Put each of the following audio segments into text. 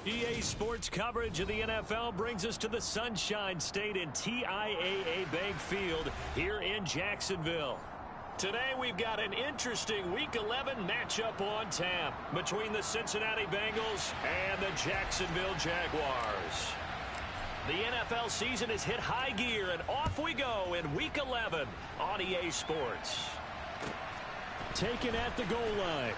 EA Sports coverage of the NFL brings us to the Sunshine State in TIAA Bank Field here in Jacksonville. Today we've got an interesting Week 11 matchup on tap between the Cincinnati Bengals and the Jacksonville Jaguars. The NFL season has hit high gear, and off we go in Week 11 on EA Sports. Taken at the goal line.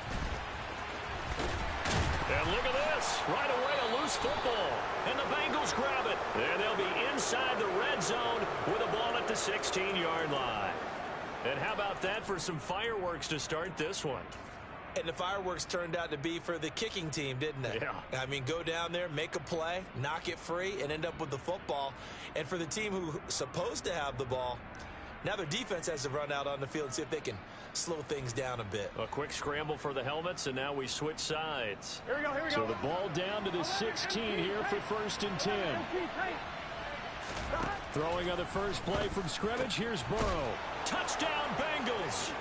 And look at this. Right away, a loose football. And the Bengals grab it. And they'll be inside the red zone with a ball at the 16-yard line. And how about that for some fireworks to start this one? And the fireworks turned out to be for the kicking team, didn't they? Yeah. I mean, go down there, make a play, knock it free, and end up with the football. And for the team who's supposed to have the ball, now their defense has to run out on the field and see if they can slow things down a bit. A quick scramble for the helmets, and now we switch sides. Here we go. So the ball down to the 16 here for 1st and 10. Throwing on the first play from scrimmage, here's Burrow. Touchdown, Bengals!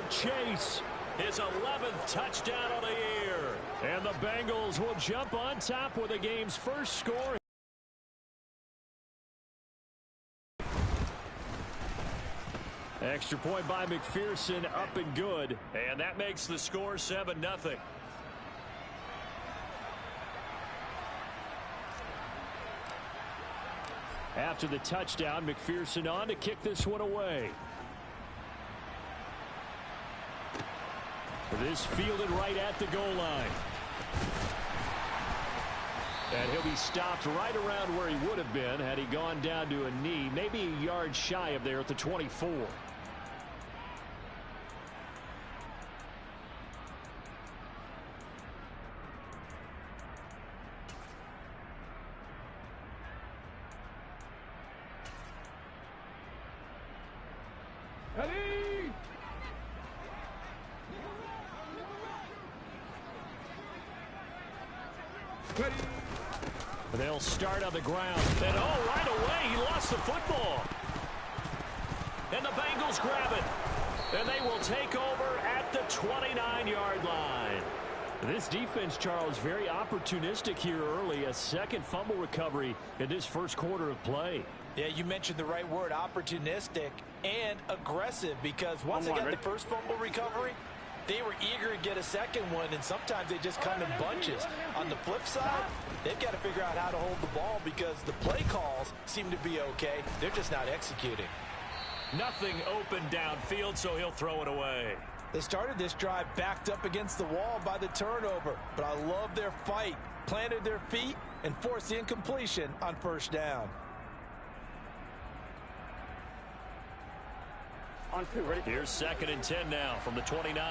Chase, his 11th touchdown of the year. And the Bengals will jump on top with the game's first score. Extra point by McPherson, up and good. And that makes the score 7-0. After the touchdown, McPherson on to kick this one away. This fielded right at the goal line. And he'll be stopped right around where he would have been had he gone down to a knee, maybe a yard shy of there at the 24. They'll start on the ground. And right away, he lost the football. And the Bengals grab it. And they will take over at the 29-yard line. This defense, Charles, very opportunistic here early. A second fumble recovery in this first quarter of play. Yeah, you mentioned the right word, opportunistic and aggressive, because once they got the first fumble recovery, they were eager to get a second one, and sometimes they just come in bunches. On the flip side, they've got to figure out how to hold the ball because the play calls seem to be okay. They're just not executing. Nothing open downfield, so he'll throw it away. They started this drive backed up against the wall by the turnover, but I love their fight. Planted their feet and forced the incompletion on first down. On 2, ready? Here's 2nd and 10 now from the 29.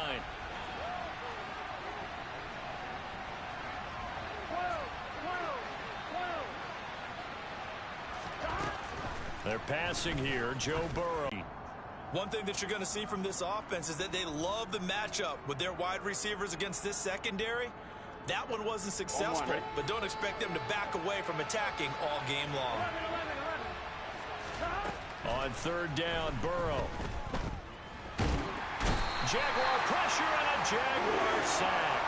They're passing here, Joe Burrow. One thing that you're going to see from this offense is that they love the matchup with their wide receivers against this secondary. That one wasn't successful, but don't expect them to back away from attacking all game long. On 3rd down, Burrow. Jaguar pressure and a Jaguar sack.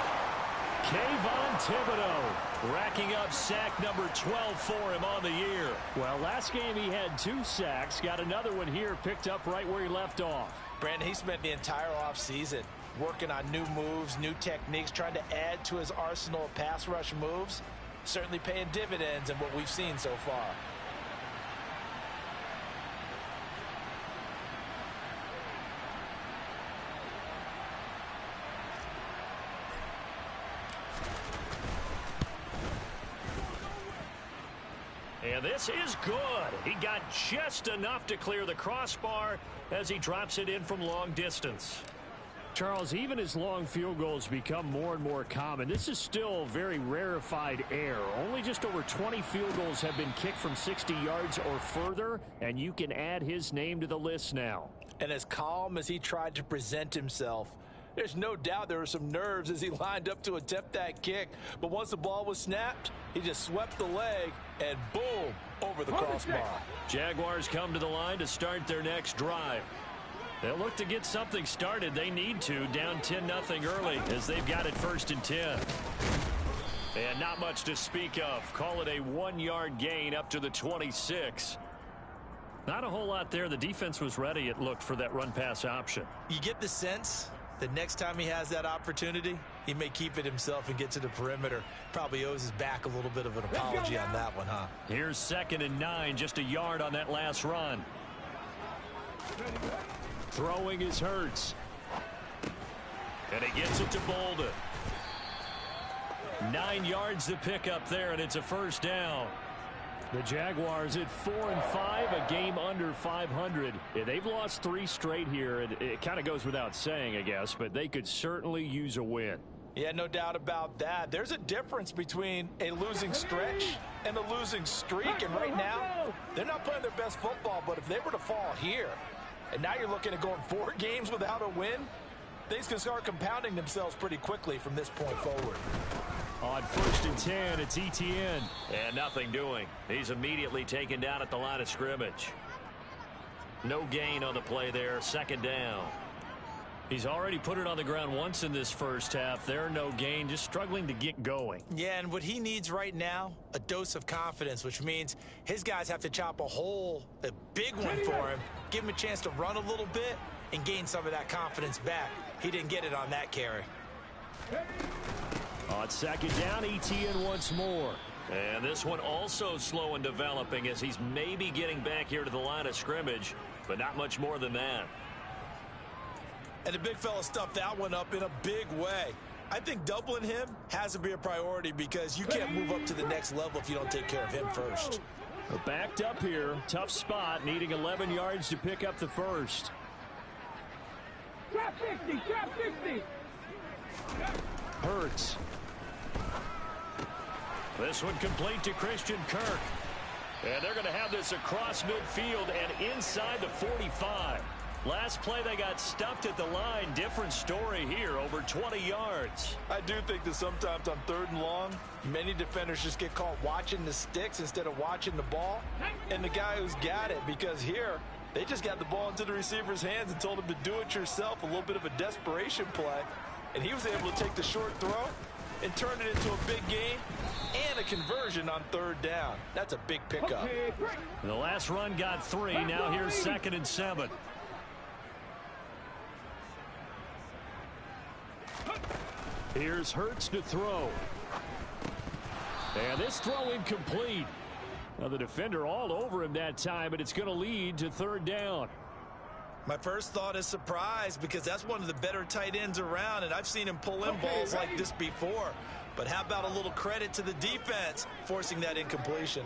Kayvon Thibodeau racking up sack number 12 for him on the year. Well, last game he had 2 sacks. Got another one here picked up right where he left off. Brandon, he spent the entire offseason working on new moves, new techniques, trying to add to his arsenal of pass rush moves. Certainly paying dividends in what we've seen so far. And this is good. He got just enough to clear the crossbar as he drops it in from long distance. Charles, even as long field goals become more and more common, this is still very rarefied air. Only just over 20 field goals have been kicked from 60 yards or further, and you can add his name to the list now. And as calm as he tried to present himself, there's no doubt there were some nerves as he lined up to attempt that kick. But once the ball was snapped, he just swept the leg and boom, over the crossbar. Jaguars come to the line to start their next drive. They'll look to get something started. They need to, down 10-0 early as they've got it 1st and 10. And not much to speak of. Call it a 1-yard gain up to the 26. Not a whole lot there. The defense was ready, it looked, for that run-pass option. You get the sense that next time he has that opportunity, he may keep it himself and get to the perimeter. Probably owes his back a little bit of an apology on that one, huh? Here's 2nd and 9, just a yard on that last run. Throwing is Hurts. And he gets it to Bolden. 9 yards to pick up there, and it's a 1st down. The Jaguars at 4-5, a game under 500. Yeah, they've lost 3 straight here. It kind of goes without saying, I guess, but they could certainly use a win. Yeah, no doubt about that. There's a difference between a losing stretch and a losing streak, and right now, they're not playing their best football, but if they were to fall here, and now you're looking at going 4 games without a win, things can start compounding themselves pretty quickly from this point forward. On 1st and 10, it's Etienne. And nothing doing. He's immediately taken down at the line of scrimmage. No gain on the play there, 2nd down. He's already put it on the ground once in this first half. There, no gain, just struggling to get going. Yeah, and what he needs right now, a dose of confidence, which means his guys have to chop a big one for him, give him a chance to run a little bit and gain some of that confidence back. He didn't get it on that carry. On 2nd down, Etienne once more. And this one also slow in developing as he's maybe getting back here to the line of scrimmage, but not much more than that. And the big fella stuffed that one up in a big way. I think doubling him has to be a priority because you can't move up to the next level if you don't take care of him first. We're backed up here. Tough spot, needing 11 yards to pick up the 1st. Drop 60, drop 60. Hurts. This one complete to Christian Kirk. And they're going to have this across midfield and inside the 45. Last play they got stuffed at the line. Different story here, over 20 yards. I do think that sometimes on 3rd and long, many defenders just get caught watching the sticks instead of watching the ball. And the guy who's got it, because here, they just got the ball into the receiver's hands and told him to do it yourself, a little bit of a desperation play. And he was able to take the short throw and turn it into a big game and a conversion on 3rd down. That's a big pickup. The last run got 3. Now here's 2nd and 7. Here's Hurts to throw. And this throw incomplete. Now the defender all over him that time, but it's going to lead to 3rd down. My first thought is surprise because that's one of the better tight ends around, and I've seen him pull in balls like this before. But how about a little credit to the defense forcing that incompletion?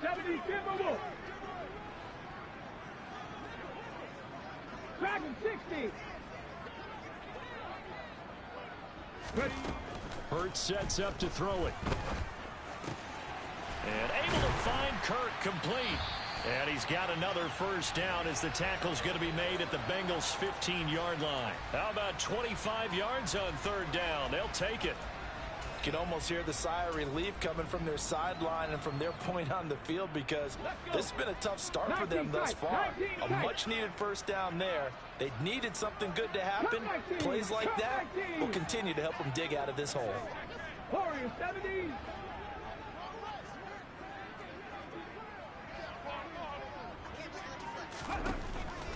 70, Kimberable. Dragon 60. Ready. Hurts sets up to throw it. And able to find Kirk complete. And he's got another first down as the tackle's going to be made at the Bengals' 15-yard line. How about 25 yards on third down? They'll take it. You can almost hear the sigh of relief coming from their sideline and from their point on the field because this has been a tough start for them thus far. A much-needed first down there. They needed something good to happen. Plays like that will continue to help them dig out of this hole. Warriors 70.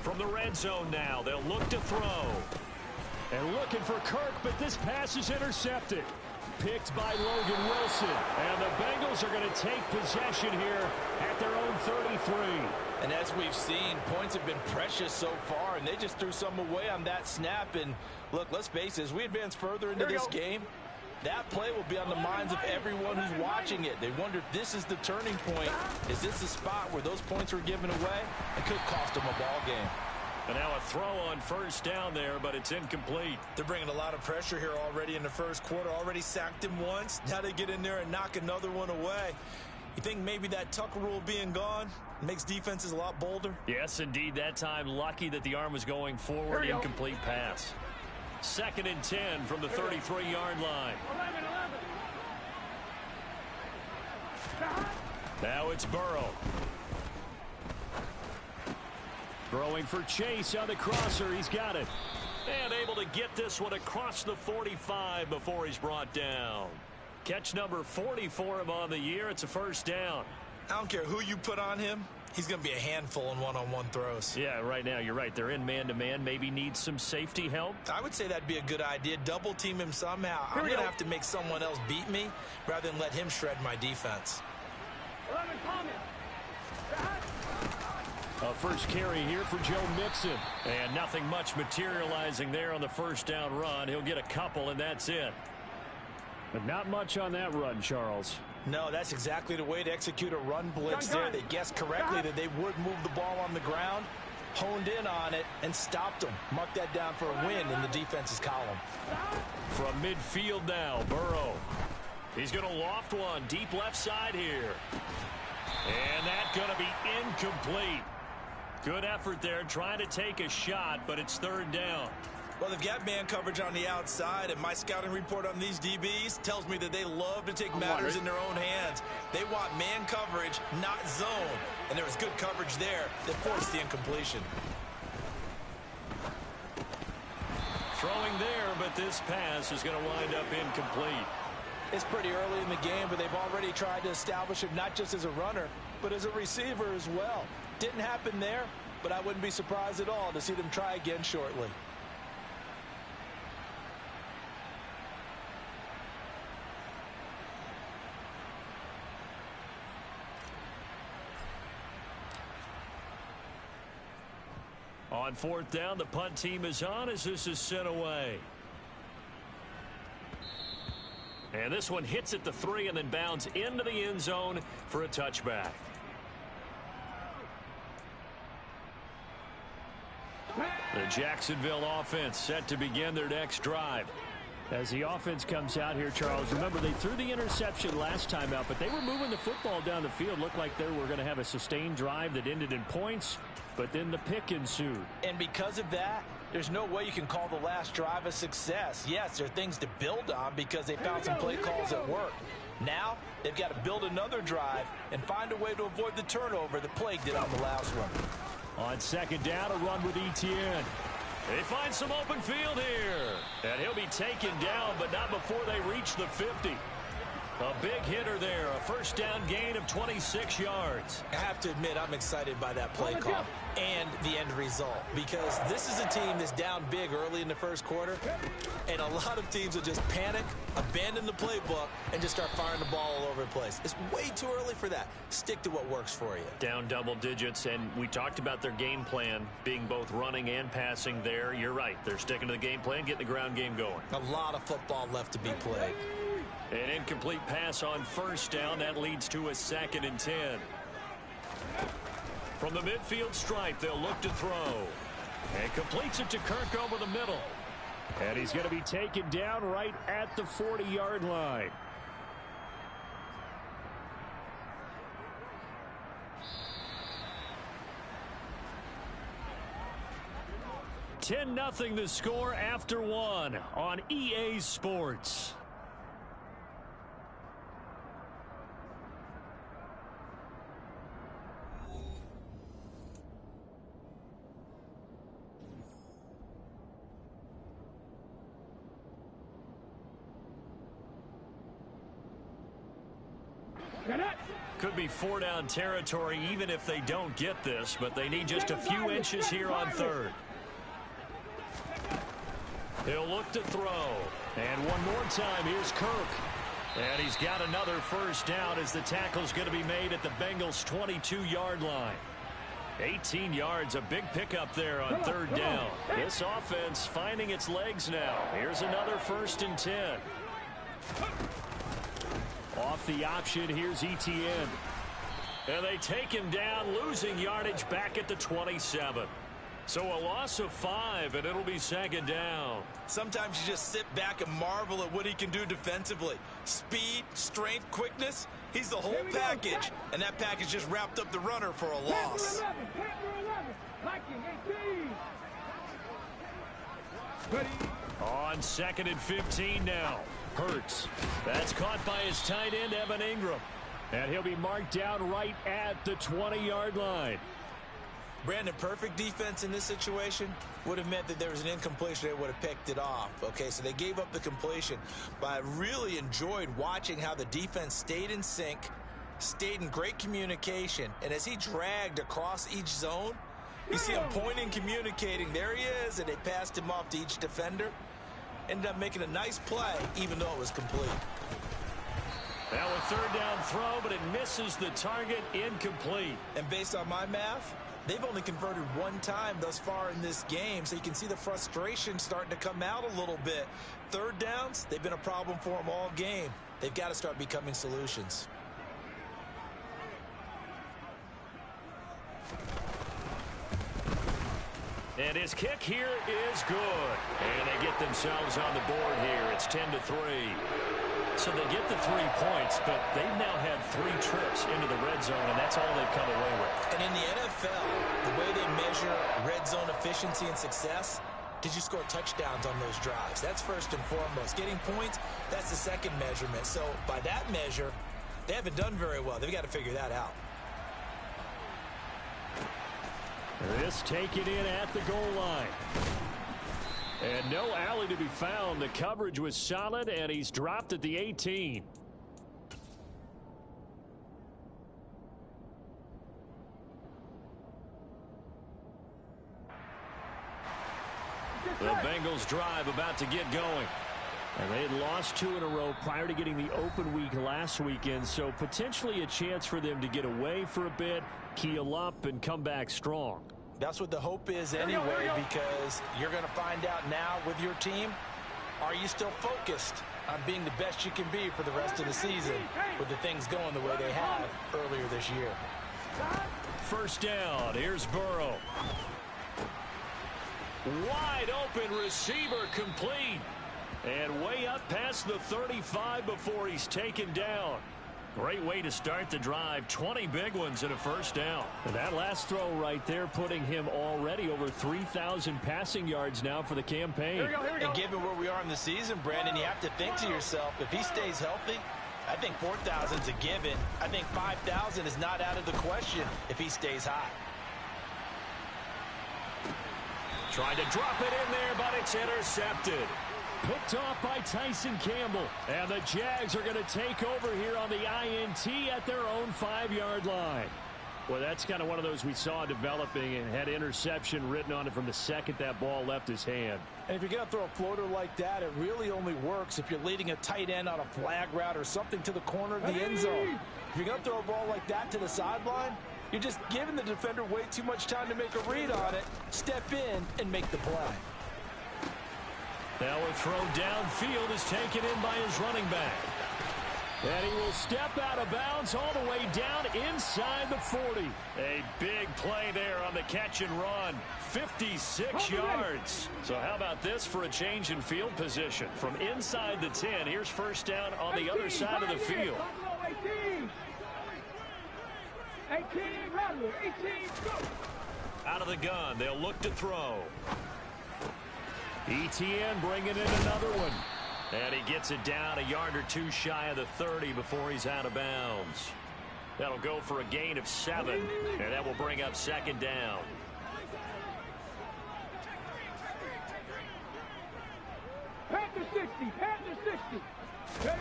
From the red zone now, they'll look to throw. And looking for Kirk, but this pass is intercepted. Picked by Logan Wilson. And the Bengals are going to take possession here at their own 33. And as we've seen, points have been precious so far, and they just threw some away on that snap. And look, let's face it, as we advance further into this game, that play will be on the minds of everyone who's watching it. They wonder if this is the turning point. Is this the spot where those points were given away? It could cost them a ball game. And now a throw on first down there, but it's incomplete. They're bringing a lot of pressure here already in the first quarter. Already sacked him once. Now they get in there and knock another one away. You think maybe that Tucker rule being gone makes defenses a lot bolder? Yes, indeed. That time, lucky that the arm was going forward. Incomplete pass. 2nd and 10 from the 33-yard line. 11. Now it's Burrow. Throwing for Chase on the crosser. He's got it. And able to get this one across the 45 before he's brought down. Catch number 40 for him on the year. It's a first down. I don't care who you put on him. He's going to be a handful in one-on-one throws. Yeah, right now, you're right. They're in man-to-man. Maybe needs some safety help. I would say that'd be a good idea. Double team him somehow. I'm going to have to make someone else beat me rather than let him shred my defense. 11 comments. A first carry here for Joe Mixon. And nothing much materializing there on the first down run. He'll get a couple, and that's it. But not much on that run, Charles. No, that's exactly the way to execute a run blitz there. They guessed correctly that they would move the ball on the ground, honed in on it, and stopped them. Mark that down for a win in the defense's column. From midfield now, Burrow. He's going to loft one deep left side here. And that's going to be incomplete. Good effort there, trying to take a shot, but it's third down. Well, they've got man coverage on the outside, and my scouting report on these DBs tells me that they love to take matters in their own hands. They want man coverage, not zone. And there was good coverage there that forced the incompletion. Throwing there, but this pass is going to wind up incomplete. It's pretty early in the game, but they've already tried to establish him not just as a runner, but as a receiver as well. Didn't happen there, but I wouldn't be surprised at all to see them try again shortly. On fourth down, the punt team is on as this is sent away. And this one hits at the 3 and then bounds into the end zone for a touchback. The Jacksonville offense set to begin their next drive. As the offense comes out here, Charles, remember they threw the interception last time out, but they were moving the football down the field. Looked like they were going to have a sustained drive that ended in points, but then the pick ensued. And because of that, there's no way you can call the last drive a success. Yes, there are things to build on because they found some play calls that work. Now, they've got to build another drive and find a way to avoid the turnover that plagued it on the last one. On second down, a run with Etienne. They find some open field here. And he'll be taken down, but not before they reach the 50. A big hitter there, a first down gain of 26 yards. I have to admit, I'm excited by that play call and the end result, because this is a team that's down big early in the first quarter, and a lot of teams will just panic, abandon the playbook, and just start firing the ball all over the place. It's way too early for that. Stick to what works for you. Down double digits, and we talked about their game plan being both running and passing there. You're right. They're sticking to the game plan, getting the ground game going. A lot of football left to be played. An incomplete pass on first down. That leads to a 2nd and 10. From the midfield stripe, they'll look to throw. And completes it to Kirk over the middle. And he's going to be taken down right at the 40-yard line. (10-0) the score after one on EA Sports. Could be 4-down territory even if they don't get this, but they need just a few inches here on 3rd. He'll look to throw. And one more time, here's Kirk. And he's got another first down as the tackle's going to be made at the Bengals' 22-yard line. 18 yards, a big pickup there on 3rd down. This offense finding its legs now. Here's another 1st and 10. Off the option, here's Etienne. And they take him down, losing yardage back at the 27. So a loss of 5, and it'll be 2nd down. Sometimes you just sit back and marvel at what he can do defensively. Speed, strength, quickness. He's the whole package. And that package just wrapped up the runner for a loss. On 2nd and 15 now. Hurts. That's caught by his tight end, Evan Ingram. And he'll be marked down right at the 20-yard line. Brandon, perfect defense in this situation would have meant that there was an incompletion. They would have picked it off. Okay, so they gave up the completion. But I really enjoyed watching how the defense stayed in sync, stayed in great communication. And as he dragged across each zone, you see him pointing, communicating. There he is, and they passed him off to each defender. Ended up making a nice play, even though it was complete. Now a 3rd down throw, but it misses the target, incomplete. And based on my math, they've only converted one time thus far in this game, so you can see the frustration starting to come out a little bit. 3rd downs, they've been a problem for them all game. They've got to start becoming solutions. And his kick here is good. And they get themselves on the board here. It's 10-3. So they get the 3 points, but they've now had 3 trips into the red zone, and that's all they've come away with. And in the NFL, the way they measure red zone efficiency and success, did you score touchdowns on those drives? That's first and foremost. Getting points, that's the second measurement. So by that measure, they haven't done very well. They've got to figure that out. This taken in at the goal line. And no alley to be found. The coverage was solid, and he's dropped at the 18. The Bengals drive about to get going. And they had lost 2 in a row prior to getting the open week last weekend, so potentially a chance for them to get away for a bit, keel up, and come back strong. That's what the hope is anyway, because you're going to find out now with your team, are you still focused on being the best you can be for the rest of the season with the things going the way they have earlier this year. First down, here's Burrow. Wide open receiver complete. And way up past the 35 before he's taken down. Great way to start the drive. 20 big ones and a first down. And that last throw right there putting him already over 3,000 passing yards now for the campaign. Here we go. And given where we are in the season, Brandon, you have to think to yourself, if he stays healthy, I think 4,000 is a given. I think 5,000 is not out of the question if he stays high. Tried to drop it in there, but it's intercepted. Picked off by Tyson Campbell. And the Jags are going to take over here on the INT at their own 5-yard line. Well, that's kind of one of those we saw developing and had interception written on it from the second that ball left his hand. And if you're going to throw a floater like that, it really only works if you're leading a tight end on a flag route or something to the corner of the end zone. If you're going to throw a ball like that to the sideline, you're just giving the defender way too much time to make a read on it, step in, and make the play. Now a throw downfield is taken in by his running back. And he will step out of bounds all the way down inside the 40. A big play there on the catch and run. 56 yards. So how about this for a change in field position? From inside the 10, here's first down on the other side of the field. 18, Rodwell, 18, go! Out of the gun, they'll look to throw. ETN bringing in another one. And he gets it down a yard or two shy of the 30 before he's out of bounds. That'll go for a gain of 7, and that will bring up second down. Panther 60, Panther 60. Ready?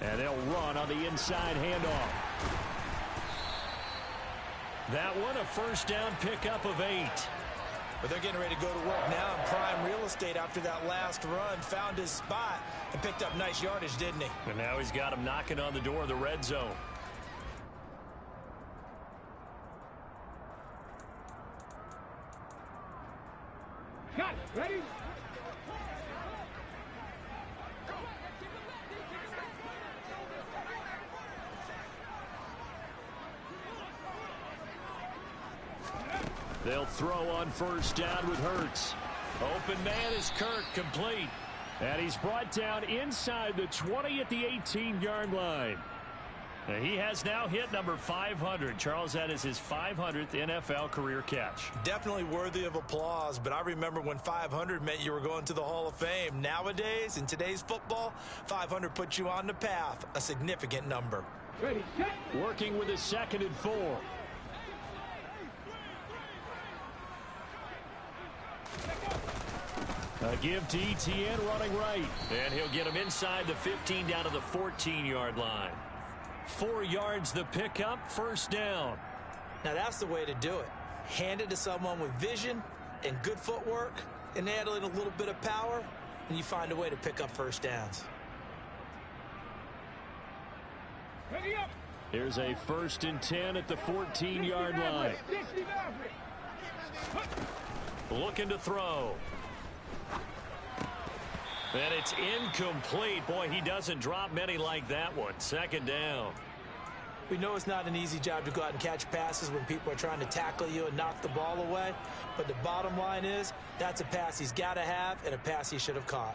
And they'll run on the inside handoff. That one a first down pickup of 8. But they're getting ready to go to work now in prime real estate after that last run. Found his spot and picked up nice yardage, didn't he? And now he's got him knocking on the door of the red zone. Got it. Ready? They'll throw on first down with Hurts. Open man is Kirk, complete. And he's brought down inside the 20 at the 18-yard line. And he has now hit number 500. Charles, that is his 500th NFL career catch. Definitely worthy of applause, but I remember when 500 meant you were going to the Hall of Fame. Nowadays, in today's football, 500 puts you on the path, a significant number. Ready, set. Working with a 2nd and 4. A give to ETN running right. And he'll get him inside the 15 down to the 14-yard line. 4 yards the pickup, first down. Now that's the way to do it. Hand it to someone with vision and good footwork and add in a little bit of power, and you find a way to pick up first downs. Ready up. Here's a 1st and 10 at the 14-yard line. 60 Maverick. Looking to throw. And it's incomplete. Boy, he doesn't drop many like that one. 2nd down. We know it's not an easy job to go out and catch passes when people are trying to tackle you and knock the ball away. But the bottom line is, that's a pass he's got to have and a pass he should have caught.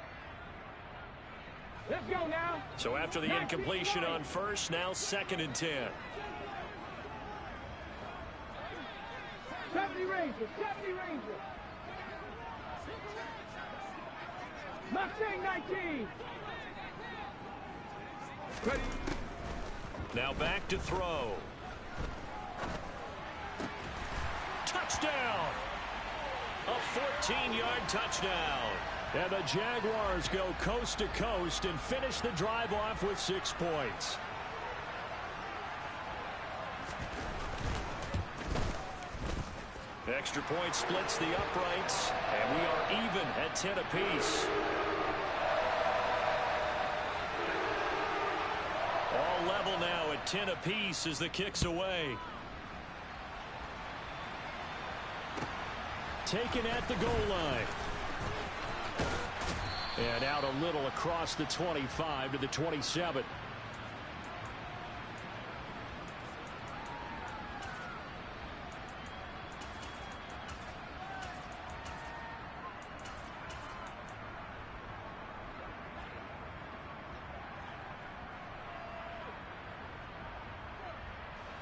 Let's go now. So after the incompletion on first, now 2nd and 10. 70 Ranger, 70 Ranger. Mustang 19. Ready. Now back to throw. Touchdown! A 14-yard touchdown. And the Jaguars go coast to coast and finish the drive off with 6 points. Extra point splits the uprights, and we are even at 10 apiece. All level now at 10 apiece as the kick's away. Taken at the goal line. And out a little across the 25 to the 27.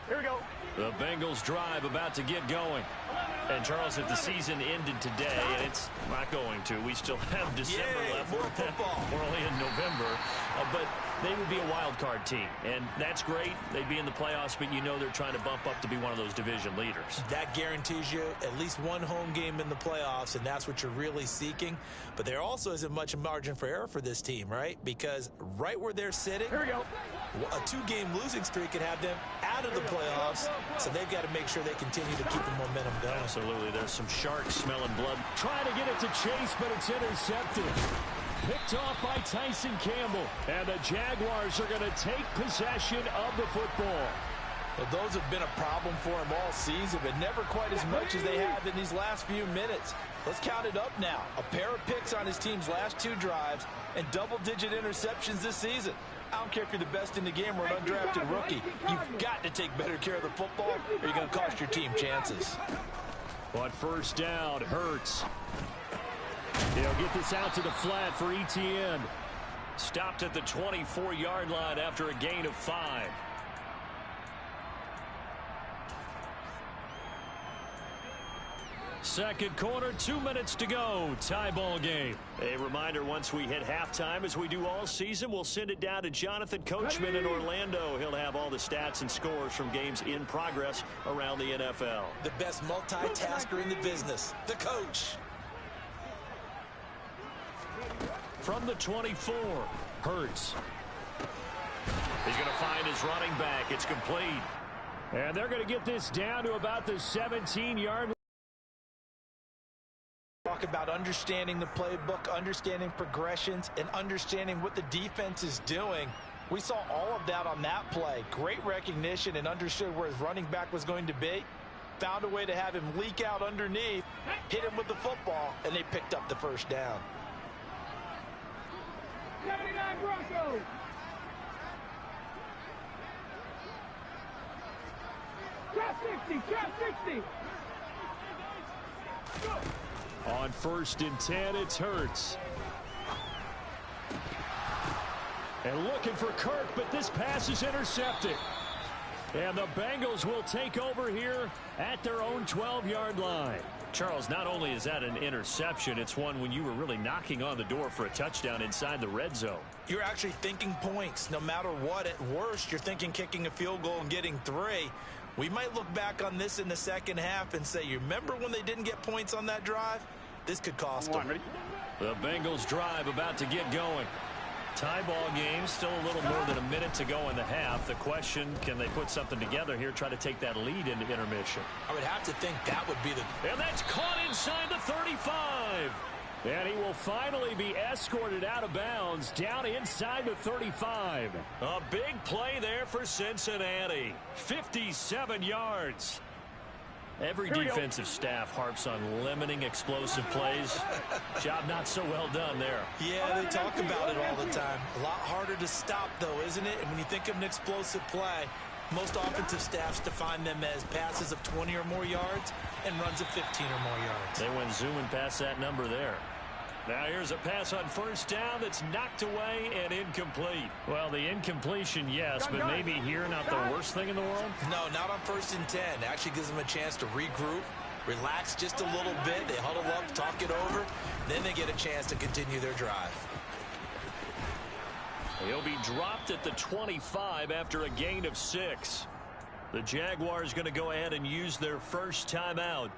Here we go. The Bengals drive about to get going. And Charles, if the season ended today, and it's not going to, we still have December left. More football. We're only in November. But they would be a wild card team, and that's great. They'd be in the playoffs, but you know they're trying to bump up to be one of those division leaders. That guarantees you at least one home game in the playoffs, and that's what you're really seeking. But there also isn't much margin for error for this team, right? Because right where they're sitting, Here we go. a 2-game losing streak could have them out of the playoffs, so they've got to make sure they continue to keep the momentum going. Absolutely. There's some sharks smelling blood. Trying to get it to Chase, but it's intercepted. Picked off by Tyson Campbell. And the Jaguars are going to take possession of the football. Well, those have been a problem for him all season, but never quite as much as they have in these last few minutes. Let's count it up now. A pair of picks on his team's last 2 drives and double-digit interceptions this season. I don't care if you're the best in the game or an undrafted rookie. You've got to take better care of the football or you're going to cost your team chances. But first down, Hurts. He'll get this out to the flat for ETN. Stopped at the 24-yard line after a gain of 5. Second quarter, 2 minutes to go. Tie ball game. A reminder, once we hit halftime, as we do all season, we'll send it down to Jonathan Coachman in Orlando. He'll have all the stats and scores from games in progress around the NFL. The best multitasker in the business, the coach. From the 24, Hurts. He's going to find his running back. It's complete. And they're going to get this down to about the 17-yard line. Talk about understanding the playbook, understanding progressions, and understanding what the defense is doing. We saw all of that on that play. Great recognition and understood where his running back was going to be. Found a way to have him leak out underneath, hit him with the football, and they picked up the first down. 79 Broncos. Trap 60, trap 60. Go. On 1st and 10, it's Hurts. And looking for Kirk, but this pass is intercepted. And the Bengals will take over here at their own 12-yard line. Charles, not only is that an interception, it's one when you were really knocking on the door for a touchdown inside the red zone. You're actually thinking points. No matter what, at worst, you're thinking kicking a field goal and getting 3. We might look back on this in the second half and say, you remember when they didn't get points on that drive? This could cost them. The Bengals drive about to get going. Tie ball game, still a little more than a minute to go in the half. The question, can they put something together here, try to take that lead into intermission? I would have to think that would be the... And that's caught inside the 35. And he will finally be escorted out of bounds down inside the 35. A big play there for Cincinnati. 57 yards. Every defensive staff harps on limiting explosive plays. Job not so well done there. Yeah, they talk about it all the time. A lot harder to stop, though, isn't it? And when you think of an explosive play, most offensive staffs define them as passes of 20 or more yards and runs of 15 or more yards. They went zooming past that number there. Now here's a pass on first down that's knocked away and incomplete. Well, the incompletion, yes, but maybe here not the worst thing in the world? No, not on 1st and 10. Actually gives them a chance to regroup, relax just a little bit. They huddle up, talk it over. Then they get a chance to continue their drive. He'll be dropped at the 25 after a gain of 6. The Jaguars going to go ahead and use their first timeout,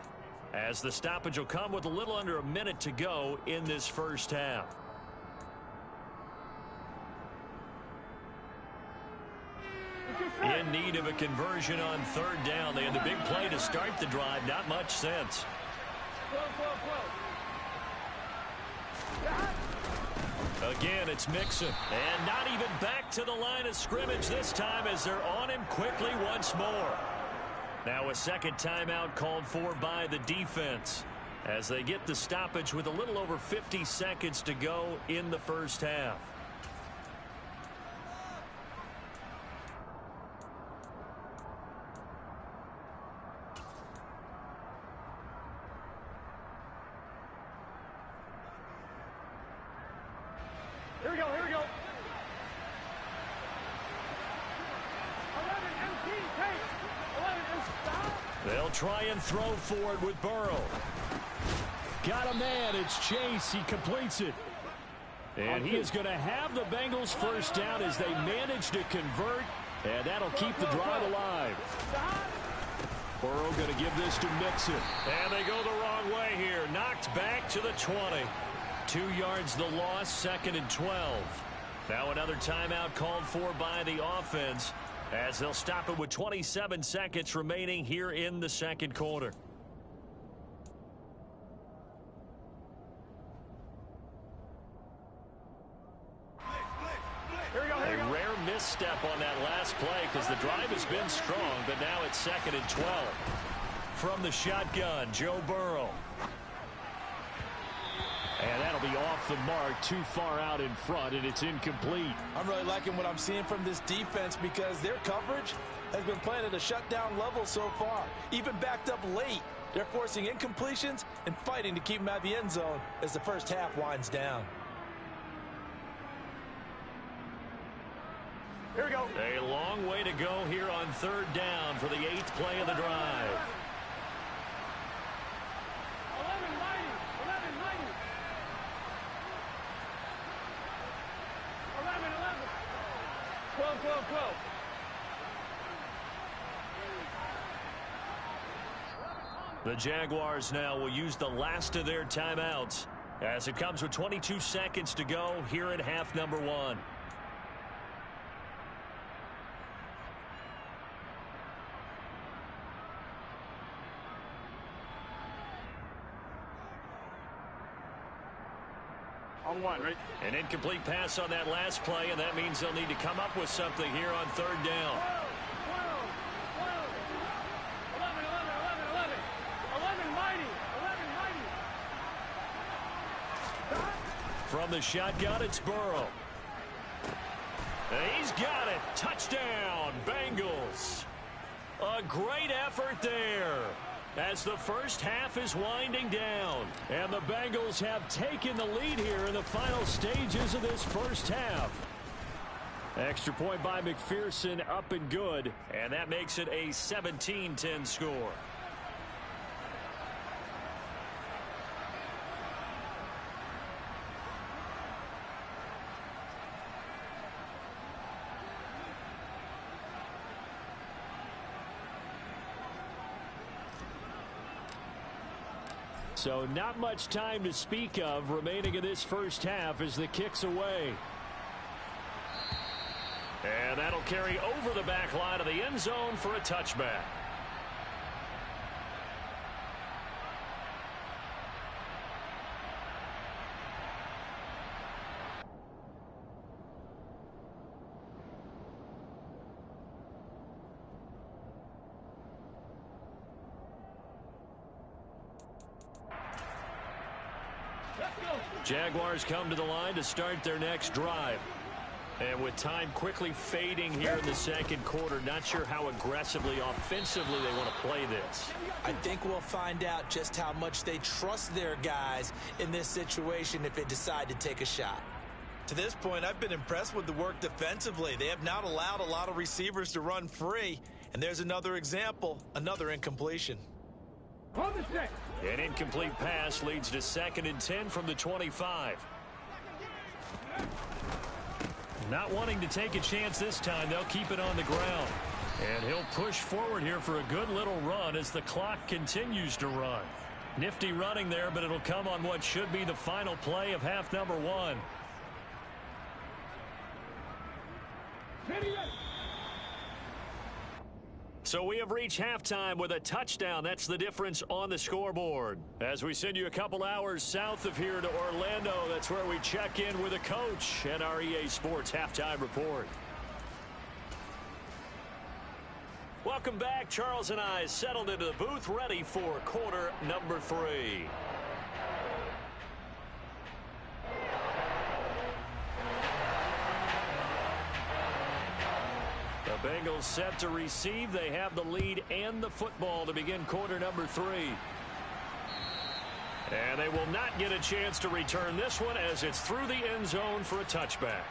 as the stoppage will come with a little under a minute to go in this first half. In need of a conversion on 3rd down. They had the big play to start the drive. Not much sense. Again, it's Mixon. And not even back to the line of scrimmage this time, as they're on him quickly once more. Now a second timeout called for by the defense, as they get the stoppage with a little over 50 seconds to go in the first half. Here we go, here we go. 11 MT, take. 11 and stop. They'll try and throw forward with Burrow. Got a man, it's Chase, he completes it. And he is going to have the Bengals first down as they manage to convert, and that'll keep the drive alive. Burrow going to give this to Mixon. And they go the wrong way here. Knocked back to the 20. 2 yards the loss, 2nd and 12. Now another timeout called for by the offense as they'll stop it with 27 seconds remaining here in the second quarter. A rare misstep on that last play because the drive has been strong, but now it's 2nd and 12. From the shotgun, Joe Burrow. And that'll be off the mark, too far out in front, and it's incomplete. I'm really liking what I'm seeing from this defense because their coverage has been playing at a shutdown level so far. Even backed up late, they're forcing incompletions and fighting to keep them out of the end zone as the first half winds down. Here we go. A long way to go here on 3rd down for the 8th play of the drive. 11, mighty. 11, mighty. 11, 12, 12, 12. The Jaguars now will use the last of their timeouts as it comes with 22 seconds to go here at half number 1. On 1, right? An incomplete pass on that last play, and that means they'll need to come up with something here on 3rd down. 11, 11, 11, 11. 11, mighty. 11, mighty. From the shotgun, it's Burrow. He's got it. Touchdown, Bengals. A great effort there as the first half is winding down. And the Bengals have taken the lead here in the final stages of this first half. Extra point by McPherson, up and good. And that makes it a 17-10 score. So not much time to speak of remaining in this first half as the kick's away. And that'll carry over the back line of the end zone for a touchback. Jaguars come to the line to start their next drive. And with time quickly fading here in the second quarter, not sure how aggressively, offensively they want to play this. I think we'll find out just how much they trust their guys in this situation if they decide to take a shot. To this point, I've been impressed with the work defensively. They have not allowed a lot of receivers to run free. And there's another example, another incompletion. On the stick. An incomplete pass leads to 2nd and 10 from the 25. Not wanting to take a chance this time, they'll keep it on the ground. And he'll push forward here for a good little run as the clock continues to run. Nifty running there, but it'll come on what should be the final play of half number 1. So we have reached halftime with a touchdown. That's the difference on the scoreboard. As we send you a couple hours south of here to Orlando, that's where we check in with a coach and our EA Sports Halftime Report. Welcome back. Charles and I settled into the booth, ready for quarter number 3. The Bengals set to receive. They have the lead and the football to begin quarter number 3. And they will not get a chance to return this one as it's through the end zone for a touchback.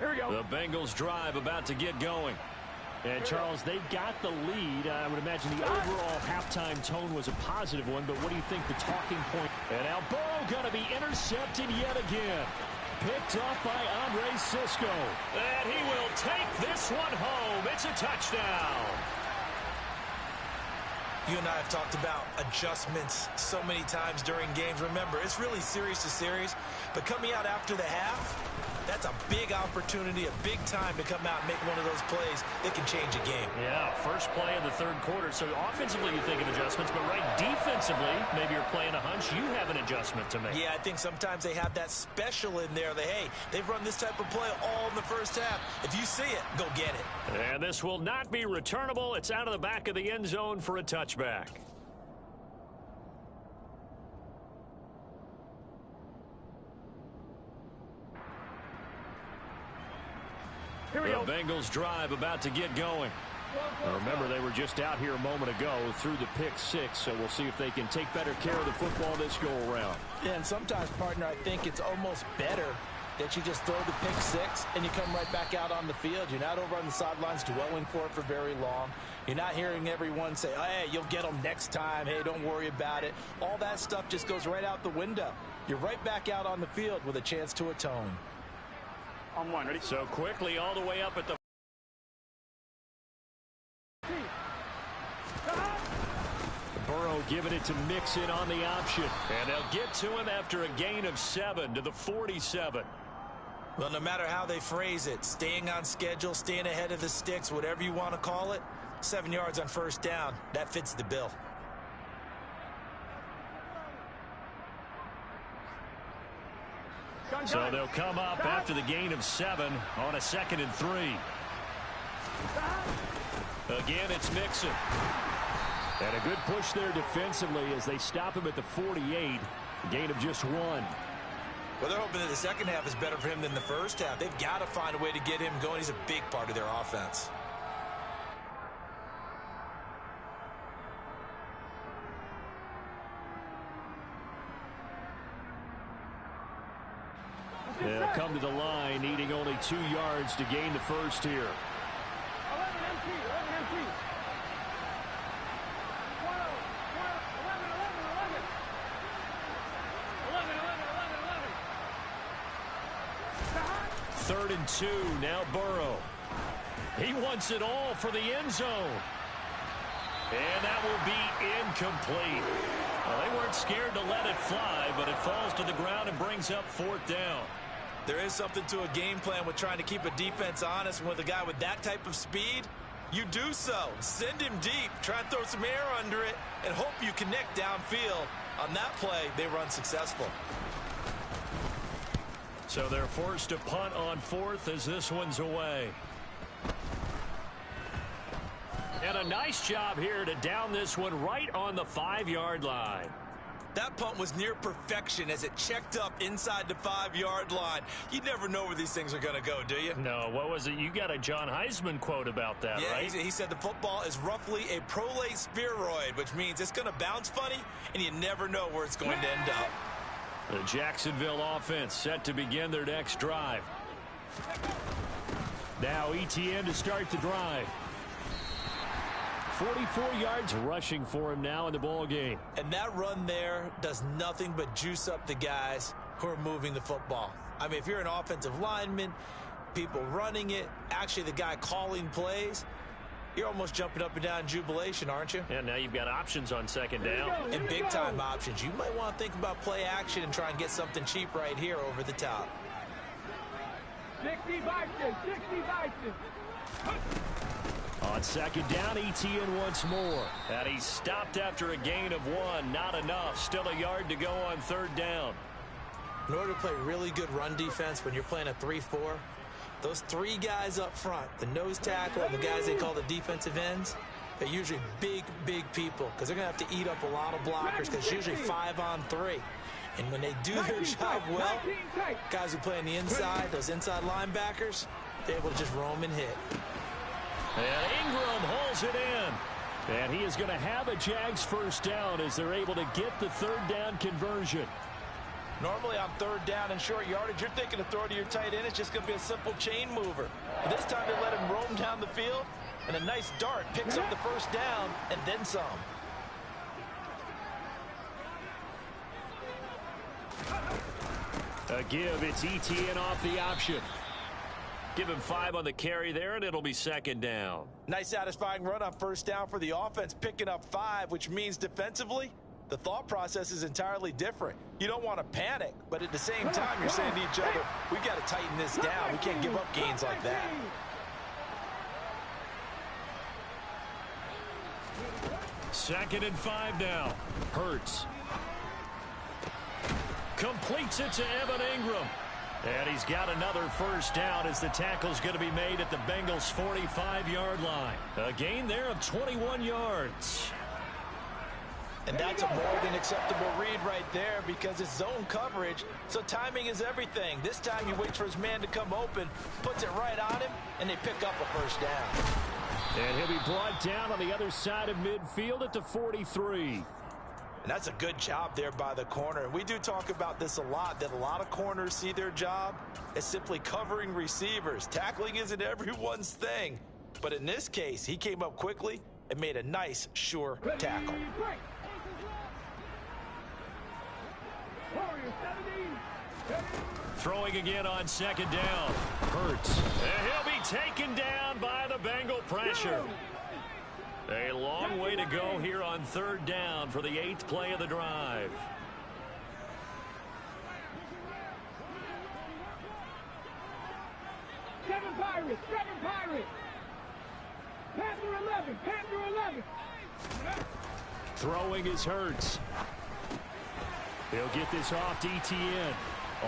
Here we go. The Bengals drive about to get going. And, Charles, they got the lead. I would imagine the overall halftime tone was a positive one, but what do you think the talking point? And now Burrow going to be intercepted yet again. Picked off by Andre Sisco. And he will take this one home. It's a touchdown. You and I have talked about adjustments so many times during games. Remember, it's really series to series, but coming out after the half, that's a big opportunity, a big time to come out and make one of those plays that can change a game. Yeah, first play of the third quarter. So offensively you think of adjustments, but right defensively, maybe you're playing a hunch. You have an adjustment to make. Yeah, I think sometimes they have that special in there that, hey, they've run this type of play all in the first half. If you see it, go get it. And this will not be returnable. It's out of the back of the end zone for a touchback. The Bengals drive about to get going. Remember, they were just out here a moment ago through the pick six, so we'll see if they can take better care of the football this go-around. Yeah, and sometimes, partner, I think it's almost better that you just throw the pick six and you come right back out on the field. You're not over on the sidelines dwelling for it for very long. You're not hearing everyone say, oh, hey, you'll get them next time. Hey, don't worry about it. All that stuff just goes right out the window. You're right back out on the field with a chance to atone. On one, ready? So quickly all the way up at the Burrow giving it to Mixon on the option. And they'll get to him after a gain of 7 to the 47. Well, no matter how they phrase it, staying on schedule, staying ahead of the sticks, whatever you want to call it, 7 yards on first down, that fits the bill. So they'll come up after the gain of 7 on a 2nd and 3. Again, it's Mixon. And a good push there defensively as they stop him at the 48. A gain of just 1. Well, they're hoping that the second half is better for him than the first half. They've got to find a way to get him going. He's a big part of their offense. They'll come to the line, needing only 2 yards to gain the first here. 11 MT, 11 MT. 12, 11, 11, 11. 11, 11, 11, 11. 3rd and 2, now Burrow. He wants it all for the end zone. And that will be incomplete. Well, they weren't scared to let it fly, but it falls to the ground and brings up 4th down. There is something to a game plan with trying to keep a defense honest. And with a guy with that type of speed, you do so. Send him deep, try and throw some air under it, and hope you connect downfield. On that play, they run successful. So they're forced to punt on 4th as this one's away. And a nice job here to down this one right on the 5-yard line. That punt was near perfection as it checked up inside the 5-yard line. You never know where these things are going to go, do you? No, what was it? You got a John Heisman quote about that, yeah, right? He said the football is roughly a prolate spheroid, which means it's going to bounce funny, and you never know where it's going to end up. The Jacksonville offense set to begin their next drive. Now ETN to start the drive. 44 yards rushing for him now in the ball game. And that run there does nothing but juice up the guys who are moving the football. I mean, if you're an offensive lineman, people running it, actually the guy calling plays, you're almost jumping up and down in jubilation, aren't you? And now you've got options on 2nd down. And big-time options. You might want to think about play action and try and get something cheap right here over the top. 60 Bison, 60 Bison. On 2nd down, ETN once more. And he's stopped after a gain of 1. Not enough. Still a yard to go on 3rd down. In order to play really good run defense when you're playing a 3-4, those 3 guys up front, the nose tackle and the guys they call the defensive ends, they're usually big, big people because they're going to have to eat up a lot of blockers because it's usually 5-on-3. And when they do their job well, guys who play on the inside, those inside linebackers, they're able to just roam and hit. And Ingram holds it in. And he is going to have a Jags first down as they're able to get the 3rd down conversion. Normally on 3rd down and short yardage, you're thinking to throw to your tight end. It's just going to be a simple chain mover. But this time they let him roam down the field. And a nice dart picks up the first down and then some. A give, it's ETN off the option. Give him 5 on the carry there, and it'll be second down. Nice satisfying run on first down for the offense, picking up 5, which means defensively, the thought process is entirely different. You don't want to panic, but at the same time, you're saying to each other, we've got to tighten this down. We can't give up gains like that. Second and 5 now. Hurts. Completes it to Evan Ingram. And he's got another first down as the tackle's going to be made at the Bengals' 45-yard line. A gain there of 21 yards. And that's a more than acceptable read right there because it's zone coverage, so timing is everything. This time he waits for his man to come open, puts it right on him, and they pick up a first down. And he'll be brought down on the other side of midfield at the 43. And that's a good job there by the corner. And we do talk about this a lot, that a lot of corners see their job as simply covering receivers. Tackling isn't everyone's thing. But in this case, he came up quickly and made a nice, sure tackle. Throwing again on second down. Hurts. And he'll be taken down by the Bengal pressure. A long way to go here on third down for the 8th play of the drive. Seven Pirates. Panther 11. Throwing is Hurts. He'll get this off to ETN.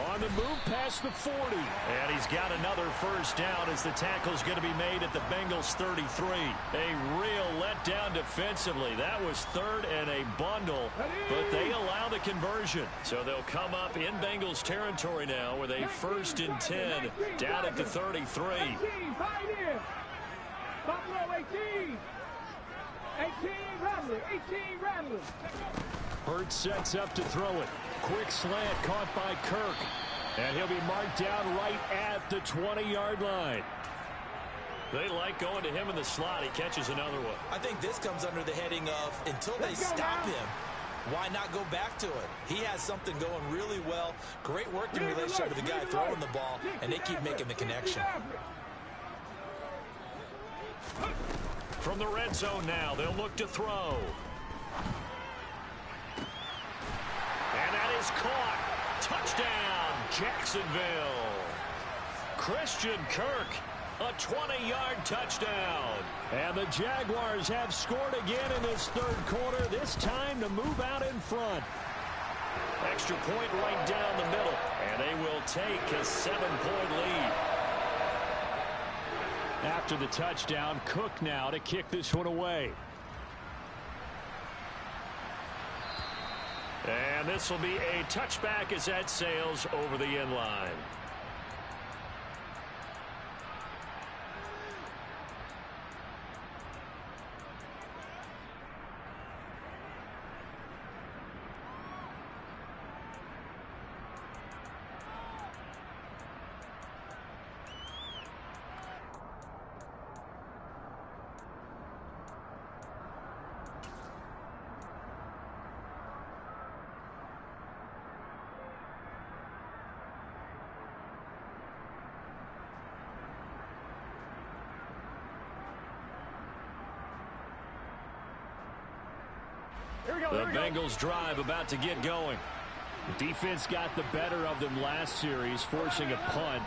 On the move past the 40. And he's got another first down as the tackle's going to be made at the Bengals' 33. A real letdown defensively. That was third and a bundle, but they allow the conversion. So they'll come up in Bengals territory now with a 1st and 10 down at the 33. 18, Buffalo 18. 18 Rattler. Hurts sets up to throw it. Quick slant caught by Kirk. And he'll be marked down right at the 20-yard line. They like going to him in the slot. He catches another one. I think this comes under the heading of until they stop him, why not go back to it? He has something going really well. Great working relationship with the guy throwing the ball, and they keep making the connection. From the red zone now, they'll look to throw. And that is caught. Touchdown, Jacksonville. Christian Kirk, a 20-yard touchdown. And the Jaguars have scored again in this third quarter, this time to move out in front. Extra point right down the middle, and they will take a 7-point lead. After the touchdown, Cook now to kick this one away. And this will be a touchback as that sails over the end line. The Bengals drive about to get going. The defense got the better of them last series, forcing a punt.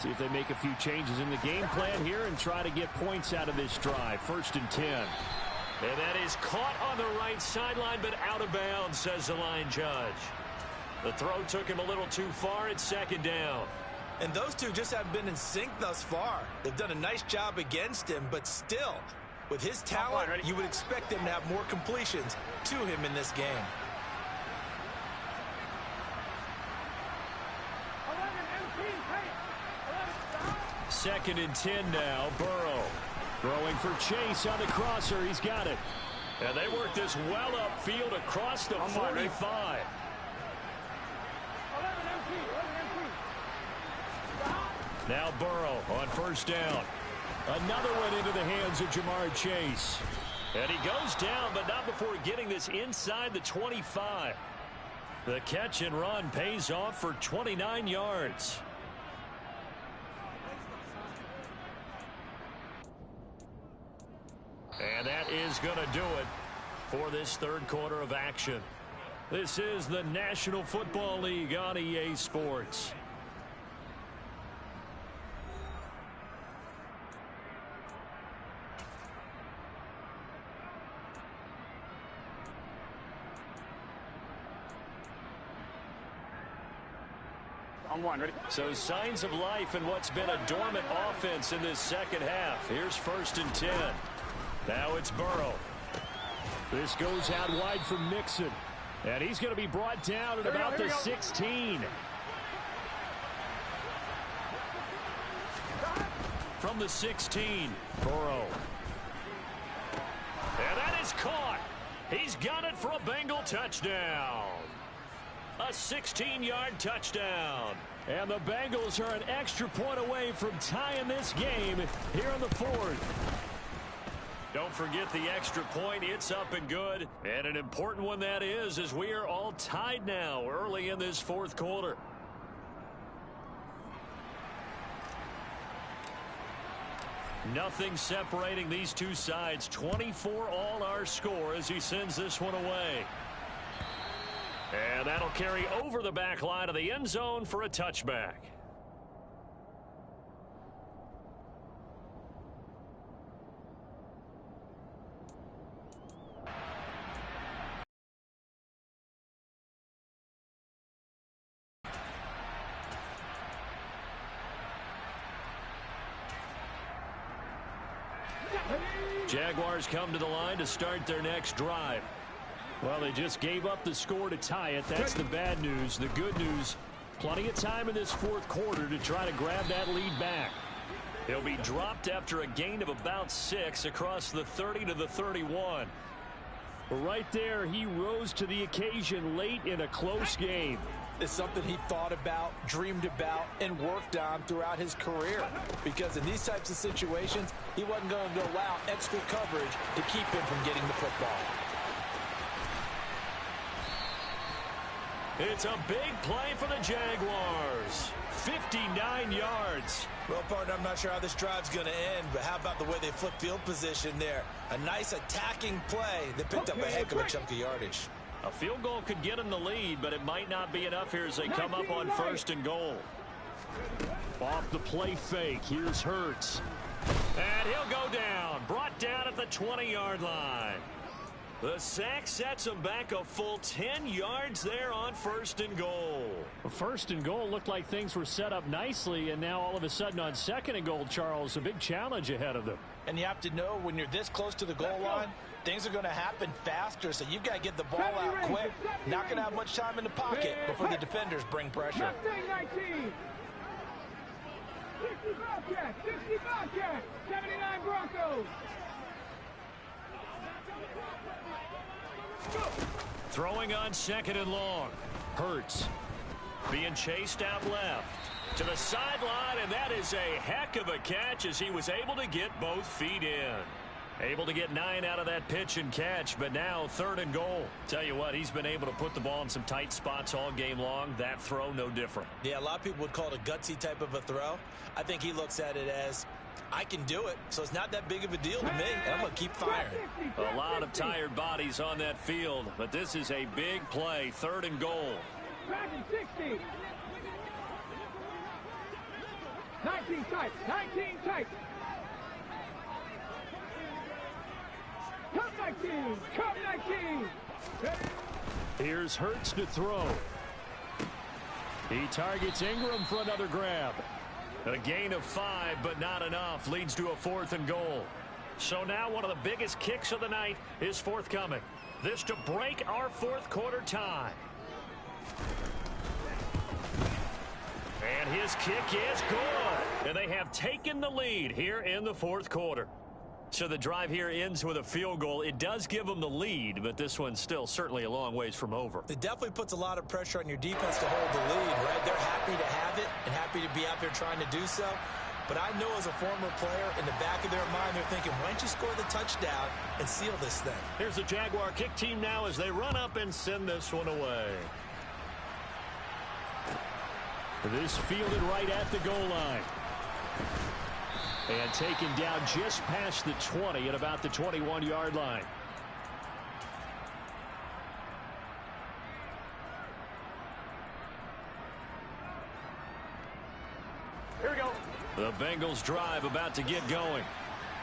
See if they make a few changes in the game plan here and try to get points out of this drive. 1st and 10. And that is caught on the right sideline, but out of bounds, says the line judge. The throw took him a little too far. It's 2nd down. And those two just haven't been in sync thus far. They've done a nice job against him, but still, with his talent, you would expect them to have more completions to him in this game. 2nd and 10 now. Burrow Throwing for Chase on the crosser. He's got it. And they work this well upfield across the 45. Now Burrow on 1st down. Another one into the hands of Jamar Chase. And he goes down, but not before getting this inside the 25. The catch and run pays off for 29 yards. And that is going to do it for this third quarter of action. This is the National Football League on EA Sports. On one, ready? So signs of life in what's been a dormant offense in this second half. Here's 1st and 10. Now it's Burrow. This goes out wide from Mixon. And he's going to be brought down at about the 16. From the 16, Burrow. And that is caught. He's got it for a Bengal touchdown. A 16-yard touchdown. And the Bengals are an extra point away from tying this game here in the fourth. Don't forget the extra point. It's up and good. And an important one that is, as we are all tied now early in this fourth quarter. Nothing separating these two sides. 24 all our score as he sends this one away. And that'll carry over the back line of the end zone for a touchback. Jaguars come to the line to start their next drive. Well, they just gave up the score to tie it. That's the bad news. The good news, plenty of time in this fourth quarter to try to grab that lead back. He'll be dropped after a gain of about 6 across the 30 to the 31. Right there, he rose to the occasion late in a close game. It's something he thought about, dreamed about, and worked on throughout his career. Because in these types of situations, he wasn't going to allow extra coverage to keep him from getting the football. It's a big play for the Jaguars. 59 yards. Well, partner, I'm not sure how this drive's going to end, but how about the way they flipped field position there? A nice attacking play that picked up a heck of a chunk of yardage. A field goal could get them the lead, but it might not be enough here as they come up on 1st and goal. Off the play fake, here's Hurts. And he'll go down. Brought down at the 20-yard line. The sack sets him back a full 10 yards there on 1st and goal. 1st and goal looked like things were set up nicely, and now all of a sudden on 2nd and goal, Charles, a big challenge ahead of them. And you have to know when you're this close to the goal line, things are going to happen faster, so you've got to get the ball out quick. Not going to have much time in the pocket before the defenders bring pressure. 19. 60 Bobcats, 79 Broncos. Throwing on 2nd and long. Hurts being chased out left to the sideline, and that is a heck of a catch as he was able to get both feet in. Able to get 9 out of that pitch and catch, but now 3rd and goal. Tell you what, he's been able to put the ball in some tight spots all game long. That throw, no different. Yeah, a lot of people would call it a gutsy type of a throw. I think he looks at it as, I can do it, so it's not that big of a deal to me, and I'm going to keep firing. A lot of tired bodies on that field, but this is a big play. 3rd and goal. 60. 19 tight. 19 tight. Come 19. Come 19. Here's Hurts to throw. He targets Ingram for another grab. A gain of 5, but not enough. Leads to a 4th and goal. So now one of the biggest kicks of the night is forthcoming. This to break our fourth quarter tie. And his kick is good. And they have taken the lead here in the fourth quarter. So the drive here ends with a field goal. It does give them the lead, but this one's still certainly a long ways from over. It definitely puts a lot of pressure on your defense to hold the lead, right? They're happy to have it and happy to be out there trying to do so. But I know as a former player, in the back of their mind, they're thinking, why don't you score the touchdown and seal this thing? Here's the Jaguar kick team now as they run up and send this one away. This fielded right at the goal line. And taken down just past the 20 at about the 21-yard line. Here we go. The Bengals drive about to get going.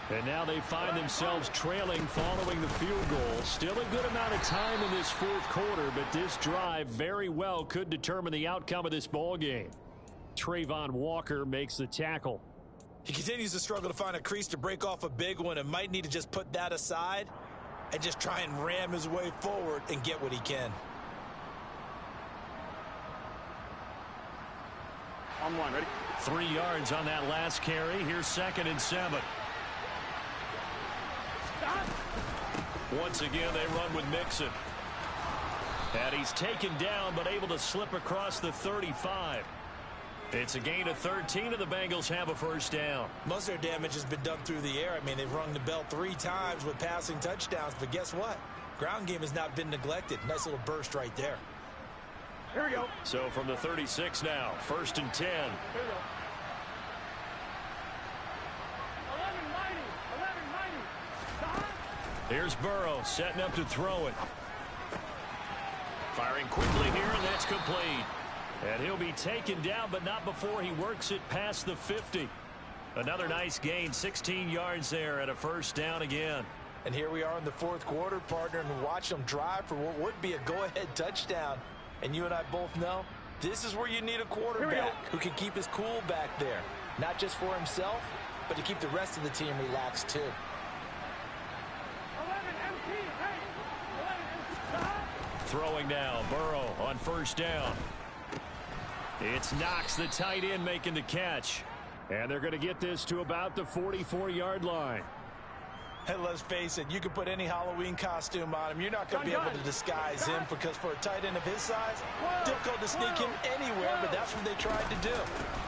And now they find themselves trailing following the field goal. Still a good amount of time in this fourth quarter, but this drive very well could determine the outcome of this ball game. Trayvon Walker makes the tackle. He continues to struggle to find a crease to break off a big one and might need to just put that aside and just try and ram his way forward and get what he can. On one, ready? 3 yards on that last carry. Here's 2nd and 7. Once again, they run with Mixon. And he's taken down, but able to slip across the 35. It's a gain of 13, and the Bengals have a first down. Most of their damage has been done through the air. I mean, they've rung the bell 3 times with passing touchdowns, but guess what? Ground game has not been neglected. Nice little burst right there. Here we go. So from the 36 now, 1st and 10. Here we go. 11 mighty. 11 mighty. Stop. Here's Burrow setting up to throw it. Firing quickly here, and that's complete. And he'll be taken down, but not before he works it past the 50. Another nice gain, 16 yards there, and a first down again. And here we are in the fourth quarter, partner, and watch them drive for what would be a go-ahead touchdown. And you and I both know this is where you need a quarterback who can keep his cool back there. Not just for himself, but to keep the rest of the team relaxed too. 11 MT. Hey. 11 MT. Stop. Throwing now, Burrow on first down. It's Knox, the tight end, making the catch. And they're going to get this to about the 44-yard line. Hey, let's face it, you can put any Halloween costume on him. You're not going to be able to disguise him because for a tight end of his size, difficult to sneak him anywhere, but that's what they tried to do.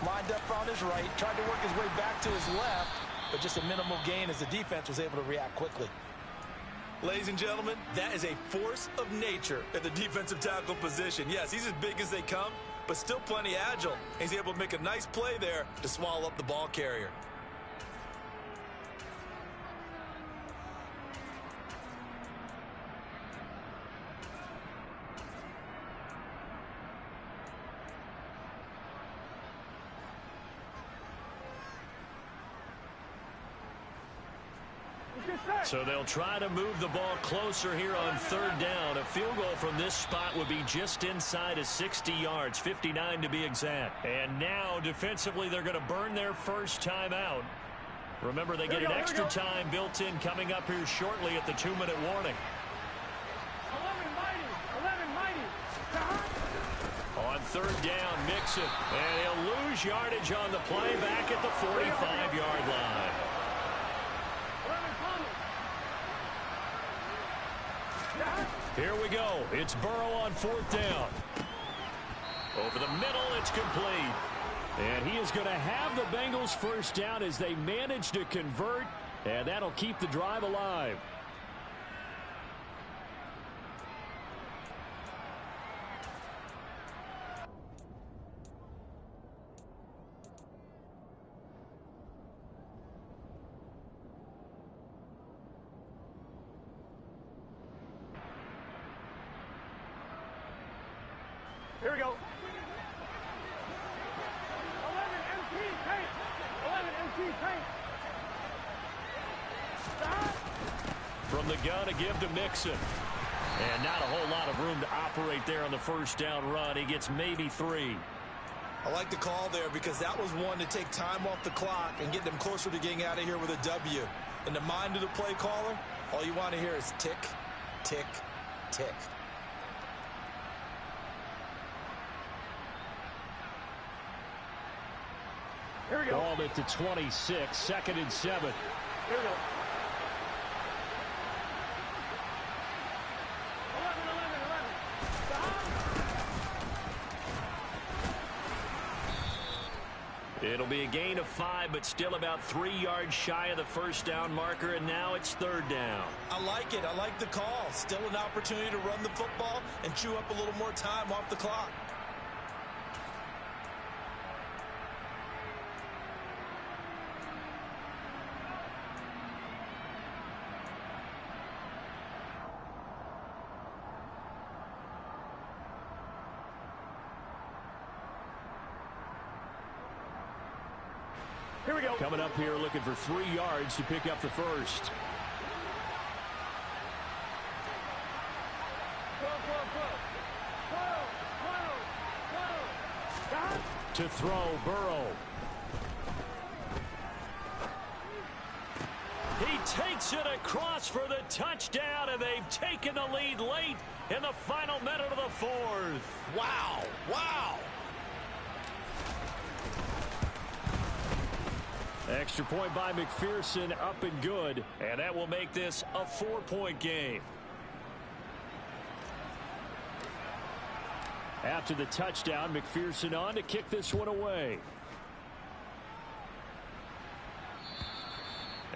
Lined up on his right, tried to work his way back to his left, but just a minimal gain as the defense was able to react quickly. Ladies and gentlemen, that is a force of nature at the defensive tackle position. Yes, he's as big as they come, but still plenty agile. He's able to make a nice play there to swallow up the ball carrier. So they'll try to move the ball closer here on 3rd down. A field goal from this spot would be just inside of 60 yards, 59 to be exact. And now defensively they're going to burn their first time out. Remember, they get an extra time built in coming up here shortly at the 2-minute warning. 11 mighty. 11 mighty. Stop. On 3rd down, Mixon. And he'll lose yardage on the play back at the 45-yard line. Here we go. It's Burrow on 4th down. Over the middle, it's complete. And he is going to have the Bengals first down as they manage to convert, and that'll keep the drive alive. Here we go. 11 MT tank. 11 MT tank. Stop. From the gun, a give to Mixon. And not a whole lot of room to operate there on the first down run. He gets maybe 3. I like the call there because that was one to take time off the clock and get them closer to getting out of here with a W. In the mind of the play caller, all you want to hear is tick, tick, tick. Here we go. Ball at the 26, 2nd and 7. Here we go. 11, 11, 11. Stop. It'll be a gain of 5, but still about 3 yards shy of the first down marker, and now it's 3rd down. I like it. I like the call. Still an opportunity to run the football and chew up a little more time off the clock. Here we go. Coming up here looking for 3 yards to pick up the first. To throw, Burrow. He takes it across for the touchdown, and they've taken the lead late in the final minute of the 4th. Wow. Wow. Extra point by McPherson, up and good. And that will make this a 4-point game. After the touchdown, McPherson on to kick this one away.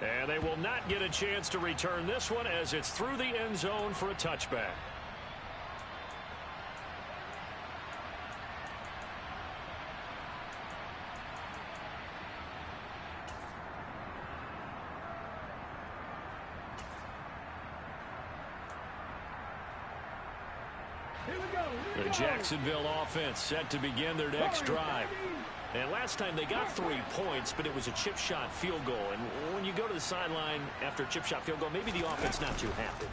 And they will not get a chance to return this one as it's through the end zone for a touchback. The Jacksonville offense set to begin their next drive. And last time they got 3 points, but it was a chip shot field goal. And when you go to the sideline after a chip shot field goal, maybe the offense not too happy.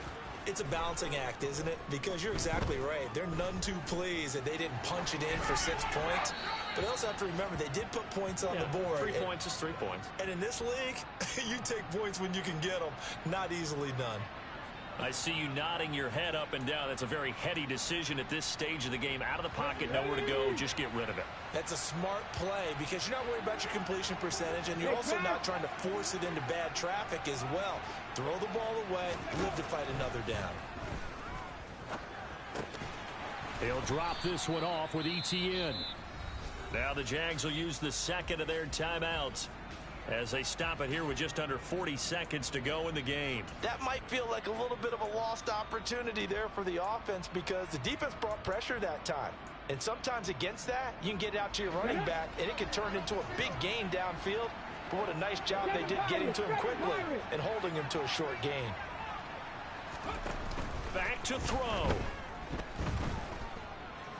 It's a balancing act, isn't it? Because you're exactly right. They're none too pleased that they didn't punch it in for 6 points. But they also have to remember they did put points on the board. 3 points is 3 points. And in this league, you take points when you can get them. Not easily done. I see you nodding your head up and down. That's a very heady decision at this stage of the game. Out of the pocket, nowhere to go. Just get rid of it. That's a smart play because you're not worried about your completion percentage, and you're also not trying to force it into bad traffic as well. Throw the ball away, live to fight another down. They'll drop this one off with ETN. Now the Jags will use the second of their timeouts as they stop it here with just under 40 seconds to go in the game. That might feel like a little bit of a lost opportunity there for the offense because the defense brought pressure that time. And sometimes against that, you can get out to your running back, and it can turn into a big gain downfield. But what a nice job they did getting to him quickly and holding him to a short gain. Back to throw.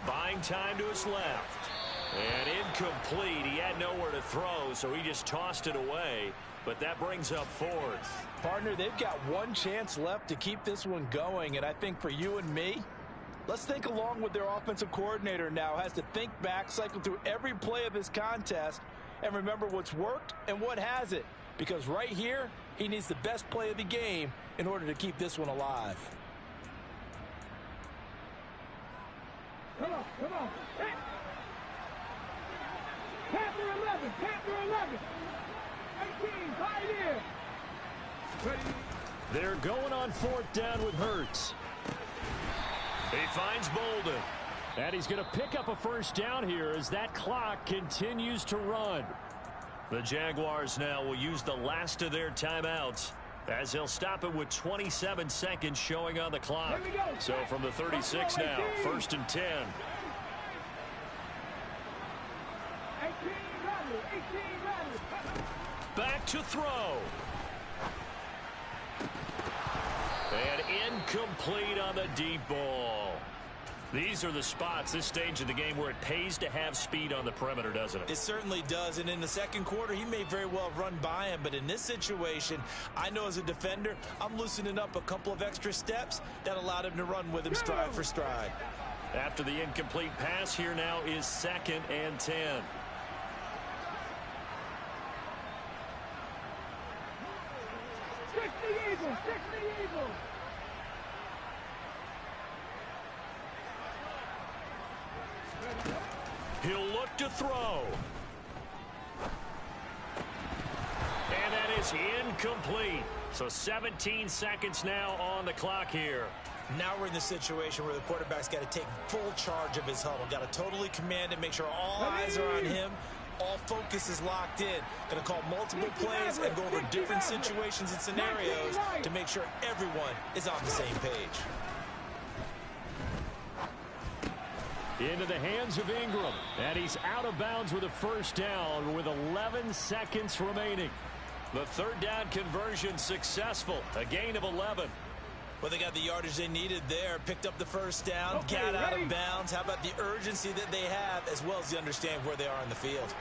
Buying time to his left. And incomplete. He had nowhere to throw, so he just tossed it away. But that brings up 4th. Partner, they've got one chance left to keep this one going. And I think for you and me, let's think along with their offensive coordinator now. Has to think back, cycle through every play of this contest, and remember what's worked and what hasn't. Because right here, he needs the best play of the game in order to keep this one alive. Come on. Panther 11. 18, Pioneer. Ready. They're going on 4th down with Hurts. He finds Bolden. And he's going to pick up a first down here as that clock continues to run. The Jaguars now will use the last of their timeouts as they'll stop it with 27 seconds showing on the clock. So from the 36 now, 1st and 10. 18 ready. Back to throw. And incomplete on the deep ball. These are the spots, this stage of the game, where it pays to have speed on the perimeter, doesn't it? It certainly does, and in the second quarter, he may very well run by him, but in this situation, I know as a defender, I'm loosening up a couple of extra steps that allowed him to run with him stride for stride. After the incomplete pass, here now is 2nd and 10. Stick the Eagles. He'll look to throw. And that is incomplete. So 17 seconds now on the clock here. Now we're in the situation where the quarterback's got to take full charge of his huddle. Got to totally command it, make sure all eyes are on him, All focus is locked in. Going to call multiple plays and go over different situations and scenarios to make sure everyone is on the same page. Into the hands of Ingram. And he's out of bounds with a first down with 11 seconds remaining. The third down conversion successful. A gain of 11. Well, they got the yardage they needed there. Picked up the first down. Got out of bounds. How about the urgency that they have as well as the understand where they are in the field?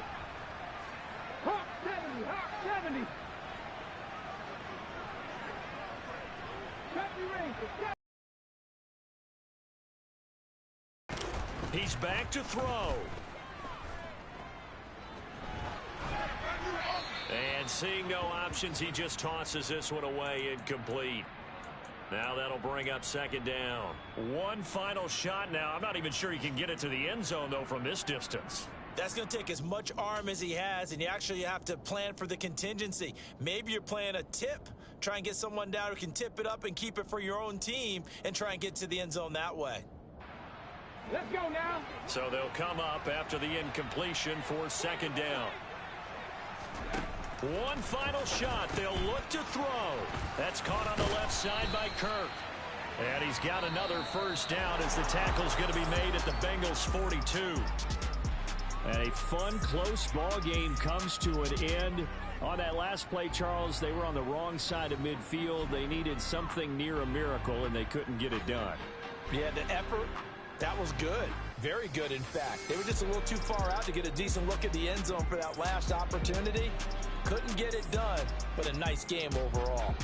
Hawk 70, Hawk 70. Cut the range. He's back to throw. And seeing no options, he just tosses this one away, incomplete. Now that'll bring up second down. One final shot now. I'm not even sure he can get it to the end zone, though, from this distance. That's going to take as much arm as he has, and you actually have to plan for the contingency. Maybe you're playing a tip. Try and get someone down who can tip it up and keep it for your own team and try and get to the end zone that way. Let's go now. So they'll come up after the incompletion for second down. One final shot. They'll look to throw. That's caught on the left side by Kirk. And he's got another first down as the tackle's going to be made at the Bengals' 42. And a fun, close ball game comes to an end. On that last play, Charles, they were on the wrong side of midfield. They needed something near a miracle, and they couldn't get it done. Yeah, the effort, that was good. Very good, in fact. They were just a little too far out to get a decent look at the end zone for that last opportunity. Couldn't get it done, but a nice game overall.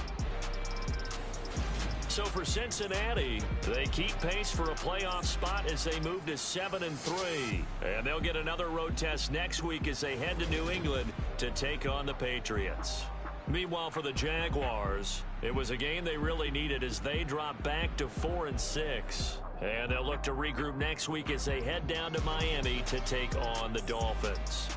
So for Cincinnati, they keep pace for a playoff spot as they move to 7-3. And they'll get another road test next week as they head to New England to take on the Patriots. Meanwhile, for the Jaguars, it was a game they really needed as they drop back to 4-6. And they'll look to regroup next week as they head down to Miami to take on the Dolphins.